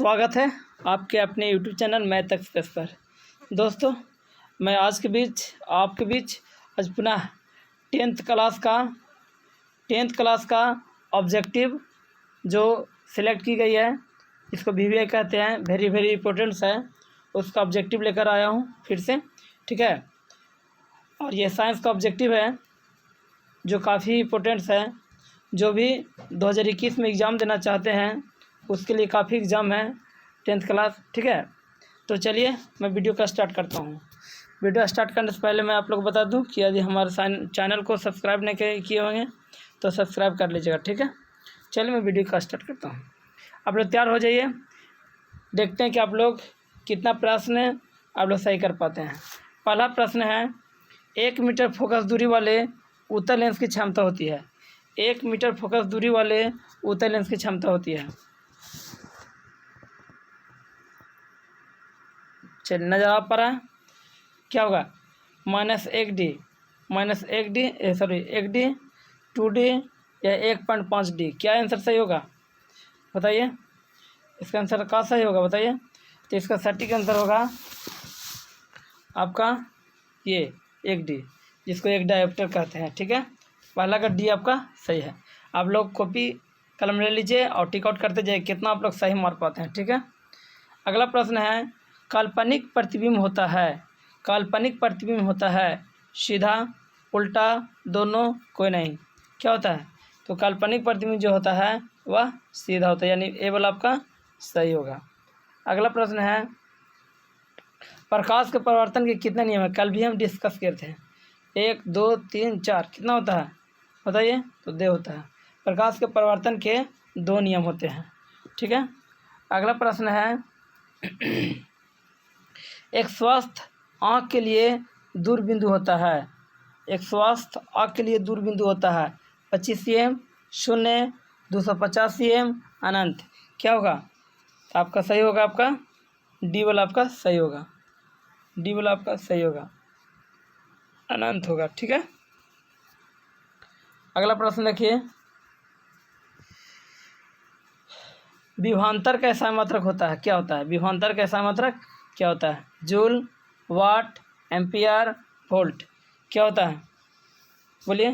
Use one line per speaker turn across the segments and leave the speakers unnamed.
स्वागत है आपके अपने YouTube चैनल मैथ एक्सप्रेस पर। दोस्तों, मैं आज के बीच आपके बीच आज पुनः टेंथ क्लास का ऑब्जेक्टिव जो सिलेक्ट की गई है, इसको VBI कहते हैं, वेरी वेरी इंपॉर्टेंट्स है, उसका ऑब्जेक्टिव लेकर आया हूँ फिर से। ठीक है, और ये साइंस का ऑब्जेक्टिव है जो काफ़ी इंपॉर्टेंट्स है। जो भी 2021 में एग्ज़ाम देना चाहते हैं उसके लिए काफ़ी एग्ज़ाम है टेंथ क्लास। ठीक है, तो चलिए मैं वीडियो का स्टार्ट करता हूँ। वीडियो स्टार्ट करने से पहले मैं आप लोग बता दूं कि यदि हमारे चैनल को सब्सक्राइब नहीं किए होंगे तो सब्सक्राइब कर लीजिएगा। ठीक है, चलिए मैं वीडियो का स्टार्ट करता हूँ। आप लोग तैयार हो जाइए, देखते हैं कि आप लोग कितना प्रश्न आप लोग सही कर पाते हैं। पहला प्रश्न है, 1 मीटर फोकस दूरी वाले उत्तल लेंस की क्षमता होती है। 1 मीटर फोकस दूरी वाले उत्तल लेंस की क्षमता होती है। चलिए, नजर आ पा रहा है क्या होगा? -1D, -1D 2D या 1.5D, क्या आंसर सही होगा बताइए? इसका आंसर क्या सही होगा बताइए? तो इसका सटीक आंसर होगा आपका ये 1D, जिसको एक डायोप्टर कहते हैं। ठीक है, पहला का D आपका सही है। आप लोग कॉपी कलम ले लीजिए और टिक आउट करते जाइए कितना आप लोग सही मार पाते हैं। ठीक है, अगला प्रश्न है, काल्पनिक प्रतिबिंब होता है सीधा, उल्टा, दोनों, कोई नहीं, क्या होता है? तो काल्पनिक प्रतिबिंब जो होता है वह सीधा होता है, यानी ए वाला आपका सही होगा। अगला प्रश्न है, प्रकाश के परावर्तन के कितने नियम है? कल भी हम डिस्कस किए थे। 1 2 3 4, कितना होता है बताइए? तो 2 होता है। प्रकाश के परावर्तन के 2 नियम होते हैं। ठीक है, अगला प्रश्न है, एक स्वस्थ आँख के लिए दूरबिंदु होता है। एक स्वस्थ आँख के लिए दूरबिंदु होता है 25 cm, 0, 250 cm, अनंत, क्या होगा? तो आपका सही होगा, आपका डी वाला आपका सही होगा, डी वाला आपका सही होगा, अनंत होगा। ठीक है, अगला प्रश्न देखिए, विभवांतर का एसआई मात्रक होता है, क्या होता है? विभवांतर का एसआई मात्रक क्या होता है? जूल, वाट, एम्पियर, वोल्ट, क्या होता है बोलिए?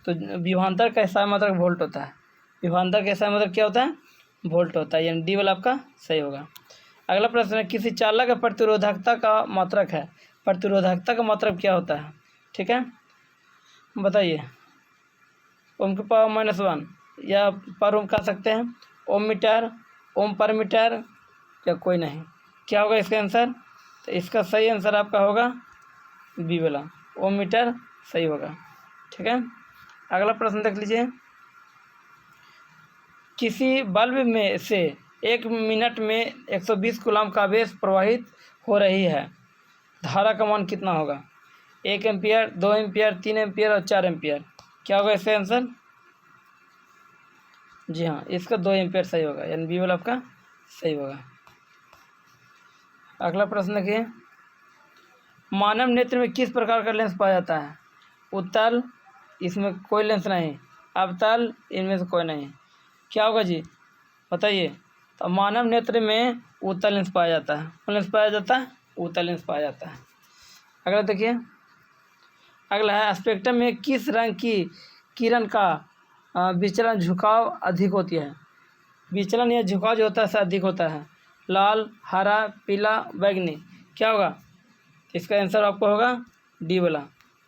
तो विभवांतर का एसआई मात्रक वोल्ट होता है। विभवांतर का एसआई मात्रक क्या होता है? वोल्ट होता है, यानी डी वाला आपका सही होगा। अगला प्रश्न है, किसी चालक का प्रतिरोधकता का मात्रक है। प्रतिरोधकता का मात्रक क्या होता है? ठीक है, बताइए। ओम के पावर -1 या पर ओम कह सकते हैं, ओम मीटर, ओम पर मीटर, या कोई नहीं, क्या होगा इसका आंसर? तो इसका सही आंसर आपका होगा बी वाला, ओम मीटर सही होगा। ठीक है, अगला प्रश्न देख लीजिए, किसी बल्ब में से 1 मिनट में 120 कूलम्ब का आवेश प्रवाहित हो रही है, धारा का मान कितना होगा? 1 एम्पियर, 2 एम्पियर, 3 एम्पियर और 4 एम्पियर, क्या होगा इसका आंसर? जी हाँ, इसका 2 एम्पियर सही होगा, यानी बी वाला आपका सही होगा। अगला प्रश्न देखिए, मानव नेत्र में किस प्रकार का लेंस पाया जाता है? उत्तल, इसमें कोई लेंस नहीं, अवतल, इनमें से कोई नहीं, क्या होगा जी बताइए? तो मानव नेत्र में उत्तल लेंस पाया जाता है। कौन लेंस पाया जाता है? उत्तल लेंस पाया जाता है। अगला देखिए, अगला है, स्पेक्ट्रम में किस रंग की किरण का विचलन झुकाव अधिक होती है? विचलन या झुकाव जो होता है अधिक होता है, लाल, हरा, पीला, बैगनी, क्या होगा? इसका आंसर आपको होगा डी वाला,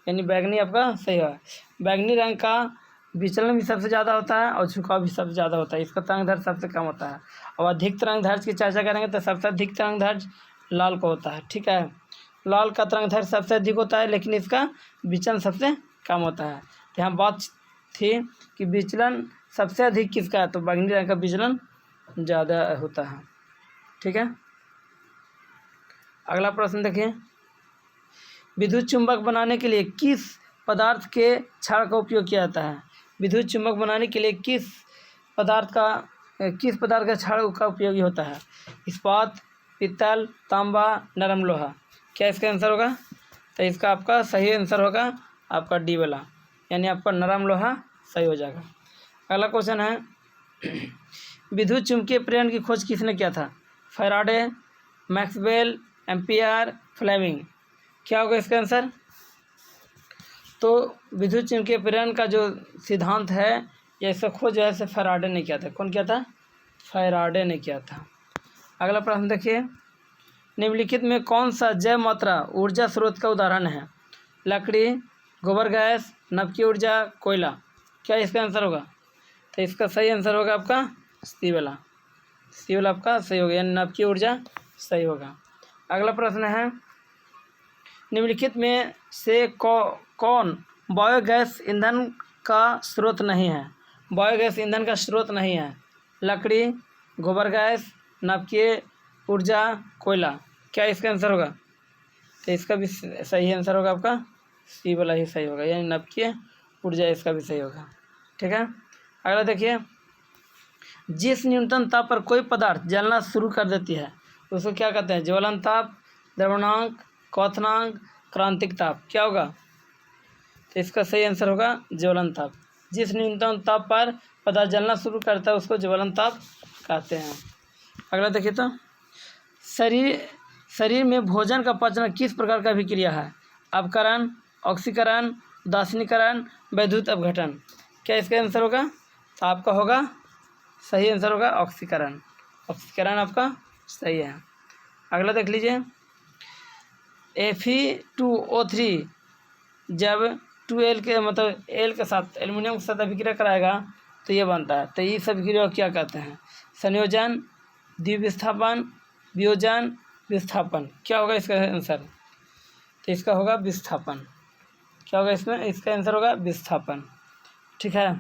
यानी बैगनी आपका सही होगा। बैगनी रंग का विचलन भी सबसे ज़्यादा होता है और झुकाव भी सबसे ज़्यादा होता है, इसका तरंगदैर्घ्य सबसे कम होता है। और अधिक तरंगदैर्घ्य की चर्चा करेंगे तो सबसे अधिक तरंगदैर्घ्य लाल को होता है। ठीक है, लाल का तरंगदैर्घ्य सबसे अधिक होता है, लेकिन इसका विचलन सबसे कम होता है। तो यहाँ बात थी कि विचलन सबसे अधिक किसका है, तो बैगनी रंग का विचलन ज़्यादा होता है। ठीक है, अगला प्रश्न देखिए, विद्युत चुंबक बनाने के लिए किस पदार्थ के क्षार का उपयोग किया जाता है? विद्युत चुंबक बनाने के लिए किस पदार्थ का क्षार का उपयोगी होता है? इस्पात, पित्तल, तांबा, नरम लोहा, क्या इसका आंसर होगा? तो इसका आपका सही आंसर होगा आपका डी वाला, यानी आपका नरम लोहा सही हो जाएगा। अगला क्वेश्चन है, विद्युत चुम्बकीय प्रेरण की खोज किसने किया था? Faraday, Maxwell, Ampere, Fleming. क्या होगा इसका आंसर? तो विद्युत चुम्बकीय प्रेरण का जो सिद्धांत है या इसका खोज जो है फैराडे ने किया था। कौन किया था? फैराडे ने किया था। अगला प्रश्न देखिए, निम्नलिखित में कौन सा जैव मात्रा ऊर्जा स्रोत का उदाहरण है? लकड़ी, गोबर गैस, नवकीय ऊर्जा, कोयला। क्या इसका आंसर होगा? तो इसका सही आंसर होगा आपका सी वाला। सी वाला आपका सही होगा, यानी नवकीय ऊर्जा सही होगा। अगला प्रश्न है, निम्नलिखित में से कौन बायोगैस ईंधन का स्रोत नहीं है? बायोगैस ईंधन का स्रोत नहीं है। लकड़ी, गोबर गैस, नवकीय ऊर्जा, कोयला। क्या इसका आंसर होगा? तो इसका भी सही आंसर होगा आपका सी वाला ही सही होगा, यानी नवकीय ऊर्जा इसका भी सही होगा। ठीक है, अगला देखिए, जिस न्यूनतम ताप पर कोई पदार्थ जलना शुरू कर देती है उसको क्या कहते हैं? ज्वलन ताप, द्रवणांक, क्वथनांक, क्रांतिक ताप। क्या होगा? तो इसका सही आंसर होगा ज्वलन ताप। जिस न्यूनतम ताप पर पदार्थ जलना शुरू करता है उसको ज्वलन ताप कहते हैं। अगला देखिए, तो शरीर में भोजन का पचना किस प्रकार का अभिक्रिया है? अपकरण, ऑक्सीकरण, उदासीनीकरण, वैद्युत अपघटन। क्या इसका आंसर होगा? तो आपका होगा सही आंसर होगा ऑक्सीकरण। ऑक्सीकरण आपका सही है। अगला देख लीजिए, Fe2O3 जब 2L के मतलब L के साथ एल्युमिनियम के साथ अभिक्रिया कराएगा तो ये बनता है। तो इस अभिक्रिया को क्या कहते हैं? संयोजन, द्विविस्थापन, वियोजन, विस्थापन। क्या होगा इसका आंसर? तो इसका होगा विस्थापन। क्या होगा इसमें? इसका आंसर होगा विस्थापन। ठीक है,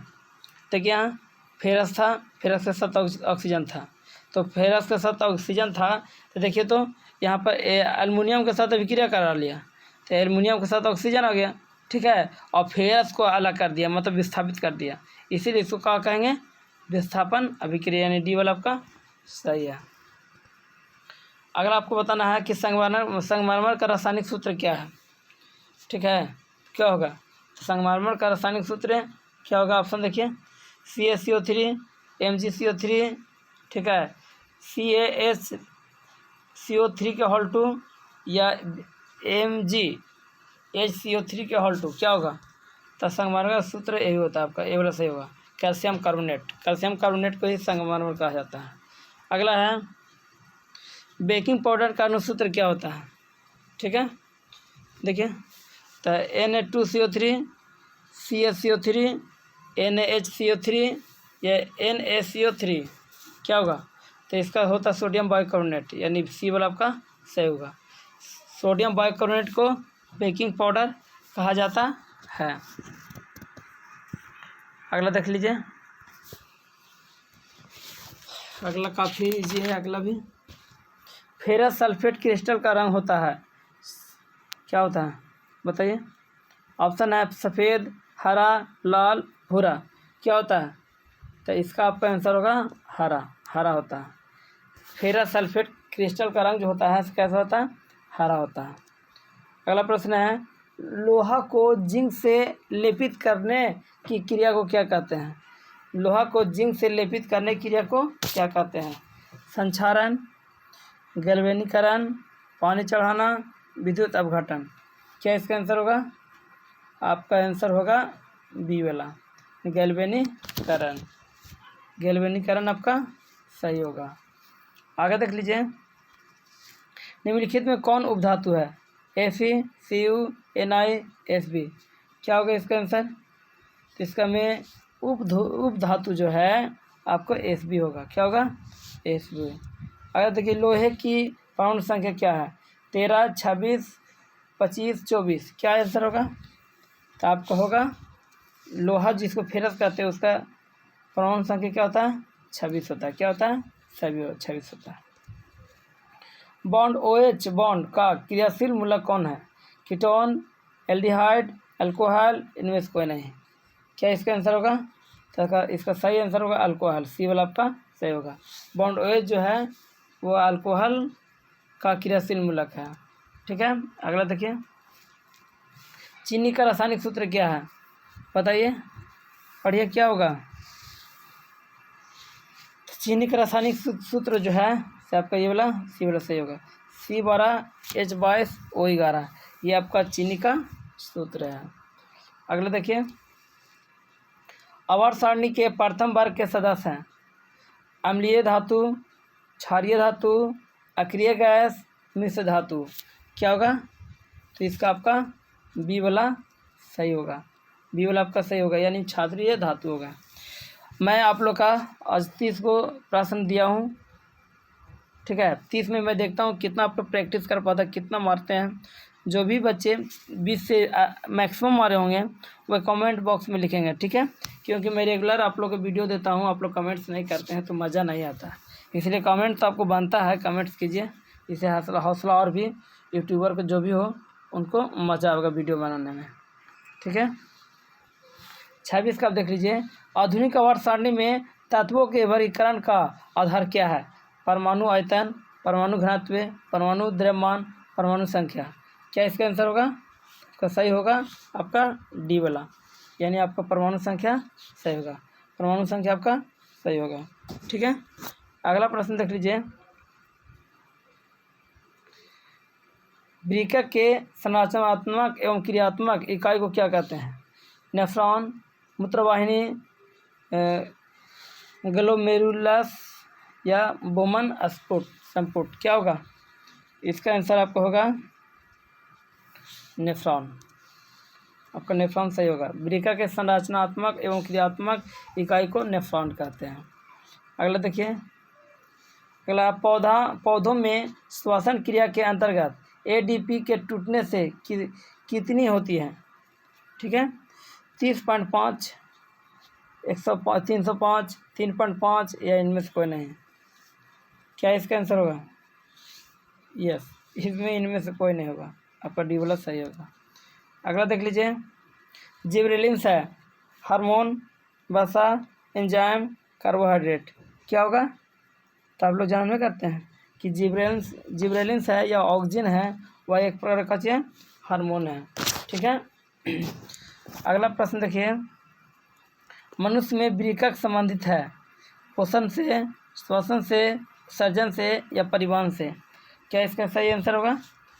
देखिए यहाँ फेरस था, फेरस के साथ ऑक्सीजन था, तो फेरस के साथ ऑक्सीजन था तो देखिए, तो यहाँ पर एल्युमिनियम के साथ अभिक्रिया करा लिया तो एल्युमिनियम के साथ ऑक्सीजन आ गया। ठीक है, और फेरस को अलग कर दिया, मतलब विस्थापित कर दिया, इसीलिए इसको क्या कहेंगे? विस्थापन अभिक्रिया, यानी डी वाला आपका सही है। अगर आपको बताना है कि संगमरमर का रासायनिक सूत्र क्या है, ठीक है, क्या होगा? तो संगमरमर का रासायनिक सूत्र क्या होगा? ऑप्शन देखिए, CaCO3, MgCO3, ठीक है, CaHCO3 के होल 2 या MgHCO3 के होल 2। क्या होगा? तो संगमरमर का सूत्र यही होता है आपका, ये वाला सही होगा, कैल्शियम कार्बोनेट। कैल्शियम कार्बोनेट को ही संगमरमर कहा जाता है। अगला है, बेकिंग पाउडर का अनुसूत्र क्या होता है? ठीक है, देखिए, तो Na2CO3, CaCO3, NaHCO3 या NaCO3। क्या होगा? तो इसका होता है सोडियम बाइकार्बोनेट, यानी सी वाला आपका सही होगा। सोडियम बाइकार्बोनेट को बेकिंग पाउडर कहा जाता है। अगला देख लीजिए, अगला काफ़ी इजी है। अगला भी, फेरस सल्फेट क्रिस्टल का रंग होता है, क्या होता है बताइए? ऑप्शन है सफ़ेद, हरा, लाल, भूरा। क्या होता है? तो इसका आपका आंसर होगा हरा। हरा होता है। फेरस सल्फेट क्रिस्टल का रंग जो होता है कैसा होता है? हरा होता है। अगला प्रश्न है, लोहा को जिंक से लेपित करने की क्रिया को क्या कहते हैं? लोहा को जिंक से लेपित करने की क्रिया को क्या कहते हैं? संक्षारण, गैल्वेनीकरण, पानी चढ़ाना, विद्युत अपघटन। क्या इसका आंसर होगा? आपका आंसर होगा बी वाला, गैल्वेनीकरण। गैल्वेनीकरण आपका सही होगा। आगे देख लीजिए, निम्नलिखित में कौन उपधातु है? Fe, Cu, Ni, Sb। क्या होगा इसका आंसर? तो इसका में उपधातु जो है आपको Sb होगा। क्या होगा? Sb। अगर देखिए, लोहे की परमाणु संख्या क्या है? 13, 26, 25, 24। क्या आंसर होगा? तो आपका होगा लोहा जिसको फेरस कहते हैं उसका परमाणु संख्या क्या होता है? 26 होता है। क्या होता है? 26 होता है। बॉन्ड OH बॉन्ड का क्रियाशील मूलक कौन है? कीटोन, एल्डिहाइड, अल्कोहल, इनमें से कोई नहीं। क्या इसका आंसर होगा? तो इसका सही आंसर होगा अल्कोहल। सी वाला आपका सही होगा। बॉन्ड OH जो है वो अल्कोहल का क्रियाशील मूलक है। ठीक है, अगला देखिए, चीनी का रासायनिक सूत्र क्या है? बताइए, पढ़िए, क्या होगा? चीनी का रासायनिक सूत्र जो है से आपका ये वाला सी वाला सही होगा। C12H22O11 ये आपका चीनी का सूत्र है। अगला देखिए, आवर्त सारणी के प्रथम वर्ग के सदस्य हैं अम्लीय धातु, क्षारीय धातु, अक्रिय गैस, मिश्र धातु। क्या होगा? तो इसका आपका बी वाला सही होगा, बी वाला आपका सही होगा, यानी क्षारीय धातु होगा। मैं आप लोग का आज 30 को प्रश्न दिया हूँ, ठीक है। 30 में मैं देखता हूँ कितना आप लोग प्रैक्टिस कर पाता, कितना मारते हैं। जो भी बच्चे 20 से मैक्सिमम मारे होंगे वह कमेंट बॉक्स में लिखेंगे, ठीक है। क्योंकि मैं रेगुलर आप लोग को वीडियो देता हूँ, आप लोग कमेंट्स नहीं करते हैं तो मज़ा नहीं आता, इसलिए कमेंट तो आपको बनता है, कमेंट्स कीजिए। इससे हौसला और भी यूट्यूबर को जो भी हो उनको मज़ा आएगा वीडियो बनाने में, ठीक है। 26 का आप देख लीजिए, आधुनिक आवर्त सारणी में तत्वों के वर्गीकरण का आधार क्या है? परमाणु आयतन, परमाणु घनत्व, परमाणु द्रव्यमान, परमाणु संख्या। क्या इसका आंसर होगा? इसका सही होगा आपका डी वाला, यानी आपका परमाणु संख्या सही होगा, परमाणु संख्या आपका सही होगा, ठीक है। अगला प्रश्न देख लीजिए, वृक्क के संरचनात्मक एवं क्रियात्मक इकाई को क्या कहते हैं? नेफ्रॉन, मूत्रवाहिनी, ग्लोमेरुलस या बोमन संपुट। क्या होगा? इसका आंसर आपका होगा नेफ्रॉन, आपका नेफ्रॉन सही होगा। वृक्क के संरचनात्मक एवं क्रियात्मक इकाई को नेफ्रॉन कहते हैं। अगला देखिए, अगला पौधों में श्वसन क्रिया के अंतर्गत एडीपी के टूटने से कितनी होती है? ठीक है, 30.5, 105, 305, 3.5 या इनमें से कोई नहीं। क्या इसका आंसर होगा? यस, इसमें इनमें से कोई नहीं होगा, आपका डी वाला सही होगा। अगला देख लीजिए, जिबरेलिन्स है हार्मोन, वसा, एंजाइम, कार्बोहाइड्रेट। क्या होगा? तो आप लोग जानवे करते हैं कि जिबरेलिन्स है या ऑक्सीजन है, वह एक प्रकार का चीज हार्मोन है, ठीक है। अगला प्रश्न देखिए, मनुष्य में वृक्क संबंधित है पोषण से, श्वसन से, सर्जन से या परिवहन से। क्या इसका सही आंसर होगा?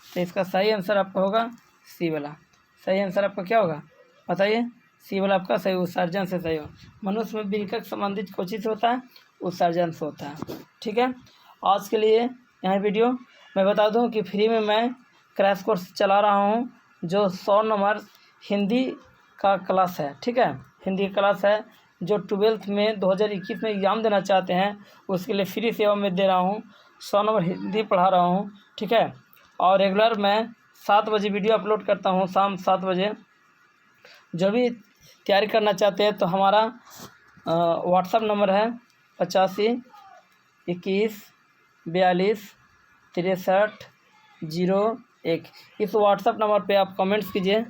तो इसका सही आंसर आपका होगा सी वाला। सही आंसर आपका क्या होगा बताइए? सी वाला आपका सही, उत्सर्जन से सही हो। मनुष्य में वृक्क संबंधित कोशिश से होता है, उत्सर्जन से होता है, ठीक है। आज के लिए यहाँ वीडियो मैं बता दूं कि फ्री में मैं क्रैश कोर्स चला रहा हूँ, जो 100 नंबर हिंदी का क्लास है, ठीक है। हिंदी का क्लास है, जो 12th में 2021 में एग्ज़ाम देना चाहते हैं उसके लिए फ्री सेवा में दे रहा हूँ। 100 नंबर हिंदी पढ़ा रहा हूँ, ठीक है। और रेगुलर मैं 7 बजे वीडियो अपलोड करता हूँ, शाम 7 बजे। जो भी तैयारी करना चाहते हैं तो हमारा व्हाट्सअप नंबर है 85 21 42 63 01। इस व्हाट्सअप नंबर पे आप कमेंट्स कीजिए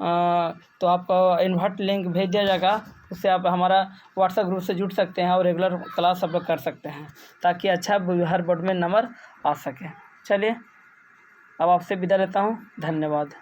और तो आपको इन्वाइट लिंक भेज दिया जाएगा, उससे आप हमारा व्हाट्सएप ग्रुप से जुड़ सकते हैं और रेगुलर क्लास आप लोग कर सकते हैं, ताकि अच्छा हर बोर्ड में नंबर आ सके। चलिए, अब आपसे विदा लेता हूँ, धन्यवाद।